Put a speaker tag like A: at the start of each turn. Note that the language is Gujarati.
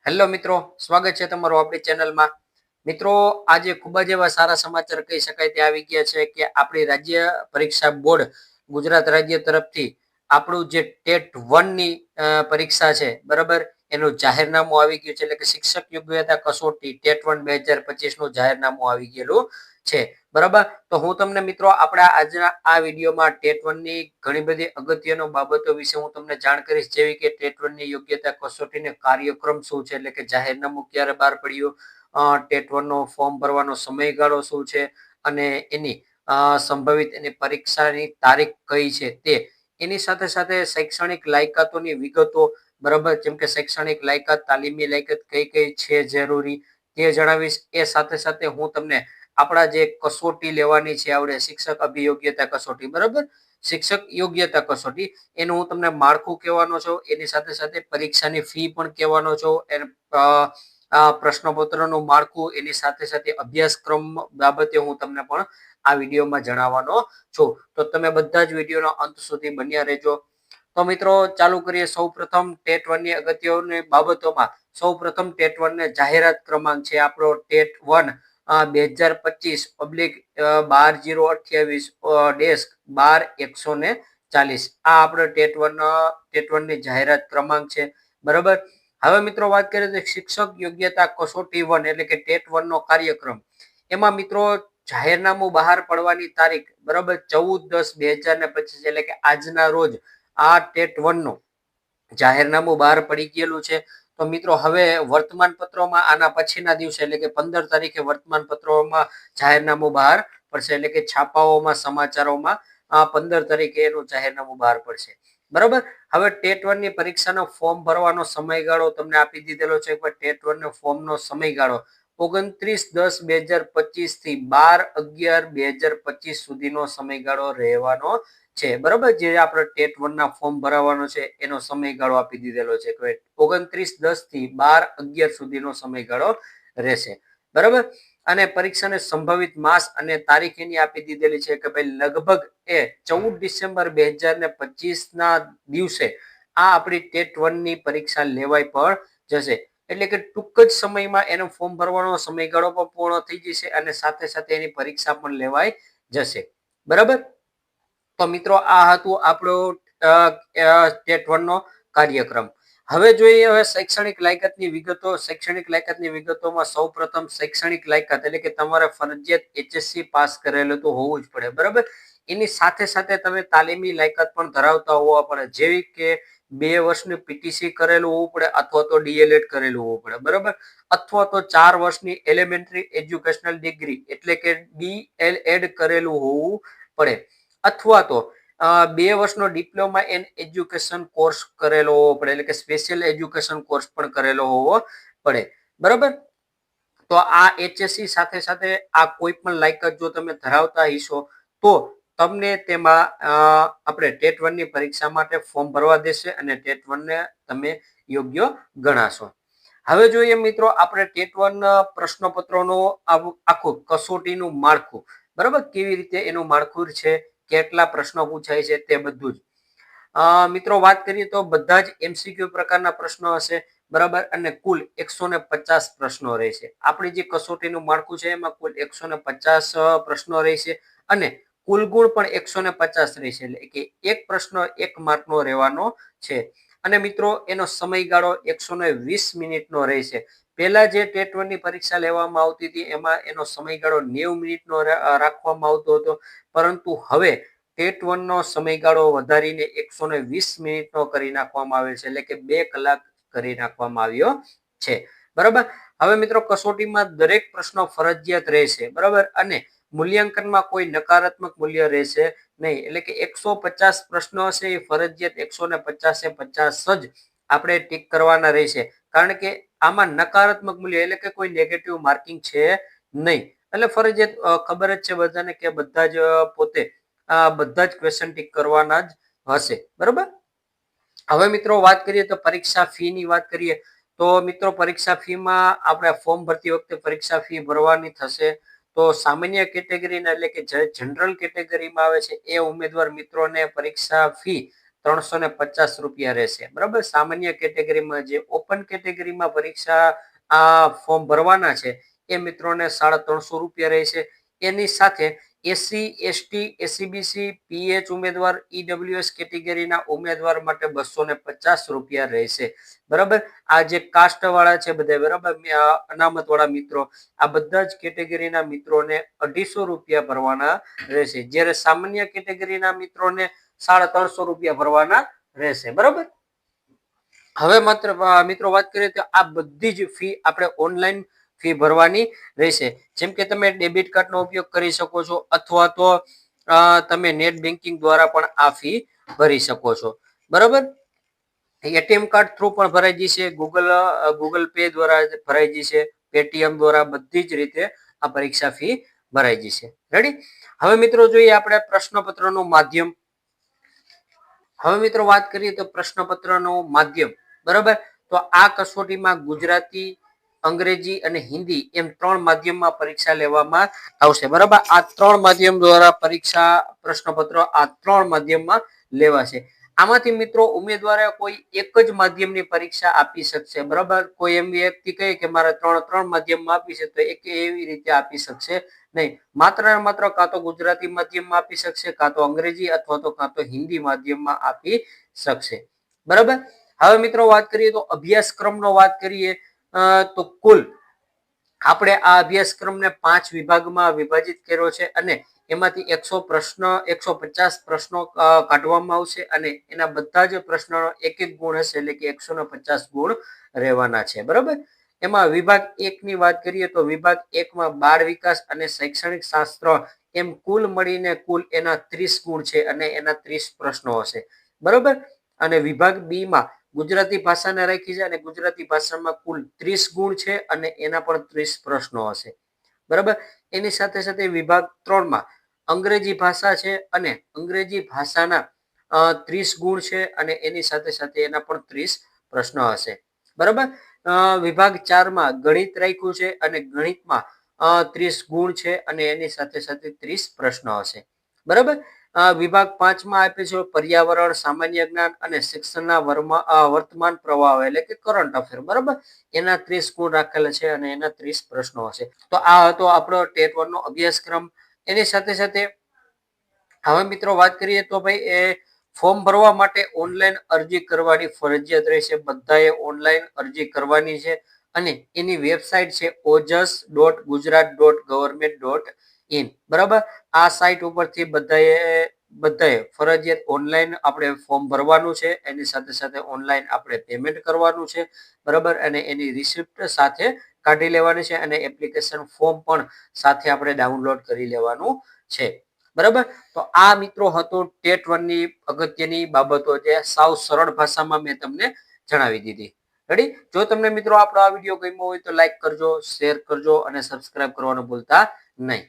A: હેલો મિત્રો, સ્વાગત છે તમારું આપણી ચેનલમાં. મિત્રો, આજે ખૂબ જ એવા સારા સમાચાર કહી શકાય તે આવી ગયા છે કે આપણી રાજ્ય પરીક્ષા બોર્ડ ગુજરાત રાજ્ય તરફથી આપણું જે ટેટ 1 ની પરીક્ષા છે, બરાબર, એનું જાહેરનામું આવી ગયું છે. એટલે કે શિક્ષક યોગ્યતા કસોટી ટેટ 1 2025 નું જાહેરનામું આવી ગયેલું છે, બરાબર. તો હું તમને મિત્રો આપણા આજના આ વિડીયોમાં ટેટ 1 ની ઘણી બધી અગત્યનો બાબતો વિશે હું તમને જાણ કરીશ, જેવી કે ટેટ 1 ની યોગ્યતા કસોટીને કાર્યક્રમ શું છે, એટલે કે જાહેરનામું ક્યારે બહાર પડ્યું, ટેટ 1 નો ફોર્મ ભરવાનો સમયગાળો શું છે, અને એની સંભવિત એની પરીક્ષાની તારીખ કઈ છે તે, એની સાથે સાથે શૈક્ષણિક લાયકાતોની વિગતો, બરાબર, જેમ કે શૈક્ષણિક લાયકાત, તાલીમી લાયકાત કઈ કઈ છે જરૂરી તે જણાવીશ. એ સાથે સાથે હું તમને આપણા જે કસોટી લેવાની છે આવડે શિક્ષક અભિયોગ્યતા કસોટી, બરાબર, શિક્ષક યોગ્યતા કસોટી, એનું હું તમને માળખું કહેવાનો છું. એની સાથે સાથે પરીક્ષાની ફી પણ કહેવાનો છું. આ પ્રશ્નપત્રનું માળખું, એની સાથે સાથે અભ્યાસક્રમ બાબતે હું તમને પણ આ વિડીયોમાં જણાવવાનો છું. તો તમે બધા જ વિડીયોનો અંત સુધી બન્યા રહેજો. તો મિત્રો, ચાલુ કરીએ. સૌ પ્રથમ ટેટ 1 ની અગત્યની બાબતોમાં સૌ પ્રથમ ટેટ 1 ને જાહેરાત ક્રમાંક છે આપણો ટેટ 1 2025/028/12/140. આ આપણો ટેટ 1 ની જાહેરાત ક્રમાંક છે, બરાબર. હવે મિત્રો વાત કરીએ તો શિક્ષક યોગ્યતા કસોટી 1 એટલે કે ટેટ 1 નો કાર્યક્રમ, એમાં મિત્રો જાહેરનામું બહાર પડવાની તારીખ, બરાબર, 14/10/2025 એટલે કે આજના રોજ આ ટેટ 1 નું જાહેરનામું બહાર પડી ગયેલું છે. તો મિત્રો હવે વર્તમાન પત્રોમાં આના પછીના દિવસે એટલે કે 15 તારીખે વર્તમાન પત્રોમાં જાહેરનામું બહાર પડશે, એટલે કે છાપાઓમાં, સમાચારોમાં 15 તારીખે એનું જાહેરનામું બહાર પડશે, બરાબર. હવે ટેટ 1 ની પરીક્ષાનો ફોર્મ ભરવાનો સમયગાળો તમને આપી દીધેલો છે. ટેટ 1 નો ફોર્મનો સમયગાળો 29/10/2025 થી 12/11/2025 સુધીનો સમયગાળો રહેવાનો છે, બરાબર. જે આપણે ટેટ 1 ના ફોર્મ ભરાવાનો છે એનો સમયગાળો આપી દીધેલો છે. 29/10 થી 12/11 સુધીનો સમયગાળો રહેશે, બરાબર. અને પરીક્ષાને સંભવિત માસ અને તારીખ એની આપી દીધેલી છે કે ભાઈ લગભગ એ 14 ડિસેમ્બર 2025 ના દિવસે આ આપણી ટેટ 1 ની પરીક્ષા લેવાઈ પણ જશે. એટલે કે ટૂંક જ સમયમાં એનો ફોર્મ ભરવાનો સમયગાળો પણ પૂર્ણ થઈ જશે અને સાથે સાથે એની પરીક્ષા પણ લેવાઈ જશે, બરાબર. તો મિત્રો, આ હતું આપણો ટેટ 1 નો કાર્યક્રમ. હવે જોઈએ હવે શૈક્ષણિક લાયકાતની વિગતો. શૈક્ષણિક લાયકાતની વિગતોમાં સૌ પ્રથમ શૈક્ષણિક લાયકાત એટલે કે તમારે ફરજિયાત HSC પાસ કરેલું તો હોવું જ પડે, બરાબર. એની સાથે સાથે તમે તાલીમી લાયકાત પણ ધરાવતા હોવા પડે, જેવી કે 2 વર્ષનું PTC કરેલું હોવું પડે, અથવા તો DLED કરેલું હોવું પડે, બરાબર. અથવા તો 4 વર્ષની એલિમેન્ટરી એજ્યુકેશનલ ડિગ્રી એટલે કે DLED કરેલું હોવું પડે, અથવા તો 2 વર્ષનો ડિપ્લોમા ઇન એજ્યુકેશન કોર્સ કરેલો હોવો પડે, એટલે કે સ્પેશિયલ એજ્યુકેશન કોર્સ પણ કરેલો હોવો પડે, બરાબર. તો આ HSC સાથે સાથે આ કોઈ પણ લાયકાત જો તમે ધરાવતા હશો તો તમને તેમાં આપણે ટેટ 1 ની પરીક્ષા માટે ફોર્મ ભરવા દેશે અને ટેટ 1 ને તમે યોગ્ય ગણાશો. હવે જોઈએ મિત્રો આપણે ટેટ 1 પ્રશ્નપત્રોનો આખું કસોટીનું માળખું, બરાબર, કેવી રીતે એનું માળખું છે, કેટલા પ્રશ્નો પૂછાય છે તે બધું જ. મિત્રો વાત કરીએ તો બધા જ MCQ પ્રકારના પ્રશ્નો હશે, બરાબર, અને કુલ 150 પ્રશ્નો રહેશે. આપણી જે કસોટીનું માળખું છે એમાં કુલ 150 પ્રશ્નો રહેશે અને કુલ ગુણ પણ 150 રહેશે, એટલે કે એક પ્રશ્ન 1 માર્કનો રહેવાનો છે. અને મિત્રો એનો સમયગાળો 120 મિનિટનો રહેશે. પહેલા જે ટેટ 1 ની પરીક્ષા લેવામાં આવતી હતી એમાં એનો સમયગાળો 90 મિનિટનો રાખવામાં આવતો હતો, પરંતુ હવે ટેટ 1 નો સમયગાળો વધારીને 120 મિનિટનો કરી નાખવામાં આવ્યો છે, એટલે કે 2 કલાક કરી નાખવામાં આવ્યો છે, બરાબર. હવે મિત્રો કસોટીમાં દરેક પ્રશ્નો ફરજિયાત રહેશે, બરાબર, અને મૂલ્યાંકનમાં કોઈ નકારાત્મક મૂલ્ય રહેશે નહીં, એટલે કે 150 પ્રશ્નો હશે એ ફરજિયાત 150 જ આપણે ટીક કરવાના રહેશે, કારણ કે આમાં નકારાત્મક મૂલ્ય એટલે કે કોઈ નેગેટિવ માર્કિંગ છે નહીં. એટલે ફરજિયાત ખબર જ છે બધાને કે બધા જ પોતે બધા જ ક્વેશ્ચન ટીક કરવાના જ હશે, બરાબર. હવે મિત્રો વાત કરીએ તો પરીક્ષા ફી ની વાત કરીએ તો મિત્રો પરીક્ષા ફીમાં આપણે ફોર્મ ભરતી વખતે પરીક્ષા ફી ભરવાની થશે. તો સામાન્ય કેટેગરીના એટલે કે જનરલ કેટેગરીમાં આવે છે એ ઉમેદવાર મિત્રોને પરીક્ષા ફી ₹350 રહેશે. બરાબર, સામાન્ય કેટેગરીમાં જે ઓપન કેટેગરીમાં પરીક્ષા આ ફોર્મ ભરવાના છે એ મિત્રોને ₹350 રહેશે. એની સાથે એસસી, એસટી, એસસીબીસી, પીએચ ઉમેદવાર, ઈડબ્લ્યુએસ કેટેગરીના ઉમેદવાર માટે ₹250 રહેશે. બરાબર, આ જે કાસ્ટ વાળા છે બધા, બરાબર, અનામત વાળા મિત્રો, આ બધા જ કેટેગરીના મિત્રોને ₹250 ભરવાના રહેશે. જ્યારે સામાન્ય કેટેગરીના મિત્રોને ₹350 ભરવાના રહેશે. બરાબર, હવે માત્ર મિત્રો વાત કરીએ તો આ બધી જ ફી આપણે ઓનલાઈન ફી ભરવાની રહેશે. જેમ કે તમે ડેબિટ કાર્ડનો ઉપયોગ કરી શકો છો અથવા તો તમે નેટ બેન્કિંગ દ્વારા પણ આ ફી ભરી શકો છો. બરાબર, એટીએમ કાર્ડ થ્રુ પણ ભરાઈ જશે, ગૂગલ પે દ્વારા ભરાઈ જશે, પેટીએમ દ્વારા, બધી જ રીતે આ પરીક્ષા ફી ભરાઈ જશે. રેડી. હવે મિત્રો જોઈએ આપણે પ્રશ્નપત્રનું માધ્યમ. હવે મિત્રો વાત કરીએ તો પ્રશ્નપત્રનું માધ્યમ. બરાબર, તો આ કસોટીમાં ગુજરાતી, અંગ્રેજી અને હિન્દી એમ 3 માધ્યમમાં પરીક્ષા લેવામાં આવશે. બરાબર, આ 3 માધ્યમ દ્વારા પરીક્ષા પ્રશ્નપત્ર આ 3 માધ્યમમાં લેવાશે. આમાંથી મિત્રો ઉમેદવારે કોઈ એક જ માધ્યમની પરીક્ષા આપી શકશે. બરાબર, કોઈ એમ વ્યક્તિ કહે કે મારે 3 માધ્યમમાં આપી છે તો એક એવી રીતે આપી શકશે નહીં. માત્ર ને માત્ર કાં તો ગુજરાતી માધ્યમમાં આપી શકશે, કાં તો અંગ્રેજી અથવા તો કાં તો હિન્દી માધ્યમમાં આપી શકશે. બરાબર, હવે મિત્રો વાત કરીએ તો અભ્યાસક્રમનો વાત કરીએ તો કુલ આપણે આ અભ્યાસક્રમને 5 વિભાગમાં વિભાજિત કર્યો છે અને એમાંથી 150 પ્રશ્નો કાઢવામાં આવશે અને એના બધા જ પ્રશ્નોનો એક ગુણ હશે, એટલે કે 150 ગુણ રહેવાના છે. બરાબર, એમાં વિભાગ 1 ની વાત કરીએ તો વિભાગ 1 માં બાળ વિકાસ અને શૈક્ષણિક શાસ્ત્ર એમ કુલ મળીને કુલ એના 30 ગુણ છે અને એના 30 પ્રશ્નો હશે. બરાબર, અને વિભાગ 2 માં ગુજરાતી ભાષાને રાખી છે અને ગુજરાતી ભાષામાં કુલ 30 ગુણ છે અને એના પણ 30 પ્રશ્નો હશે. બરાબર, એની સાથે સાથે વિભાગ 3 માં અંગ્રેજી ભાષા છે અને અંગ્રેજી ભાષાના 30 ગુણ છે અને એની સાથે સાથે એના પણ 30 પ્રશ્નો હશે. બરાબર, વિભાગ 4 માં ગણિત રાખ્યું છે અને ગણિતમાં 30 ગુણ છે અને એની સાથે સાથે 30 પ્રશ્નો હશે. બરાબર, વિભાગ 5 માં આપે છે પર્યાવરણ, સામાન્ય જ્ઞાન અને શિક્ષણના વર્તમાન પ્રવાહ એટલે કે કરંટ અફેર. બરાબર, એના 30 ગુણ રાખેલા છે અને એના 30 પ્રશ્નો હશે. તો આ હતો આપણો ટેટ 1 નો અભ્યાસક્રમ. એની સાથે સાથે હવે મિત્રો વાત કરીએ તો ભાઈ એ ફોર્મ ભરવા માટે ઓનલાઈન અરજી કરવાની ફરજિયાત રહેશે. બધાએ ઓનલાઈન અરજી કરવાની છે અને એની વેબસાઇટ છે ojas.gujarat.government.in. બરાબર, આ સાઇટ ઉપરથી બધાએ ફરજિયાત ઓનલાઈન આપણે ફોર્મ ભરવાનું છે. એની સાથે સાથે ઓનલાઈન આપણે પેમેન્ટ કરવાનું છે. બરાબર, અને એની રિસિપ્ટ સાથે કાઢી લેવાની છે અને એપ્લિકેશન ફોર્મ પણ સાથે આપણે ડાઉનલોડ કરી લેવાનું છે. બરાબર, તો આ મિત્રો હતો ટેટ 1 ની અગત્યની બાબતો જે સાવ સરળ ભાષામાં મેં તમને જણાવી દીધી. રેડી. જો તમને મિત્રો આપણો આ વિડીયો ગમ્યો હોય તો લાઈક કરજો, શેર કરજો અને સબસ્ક્રાઇબ કરવાનું ભૂલતા નહીં.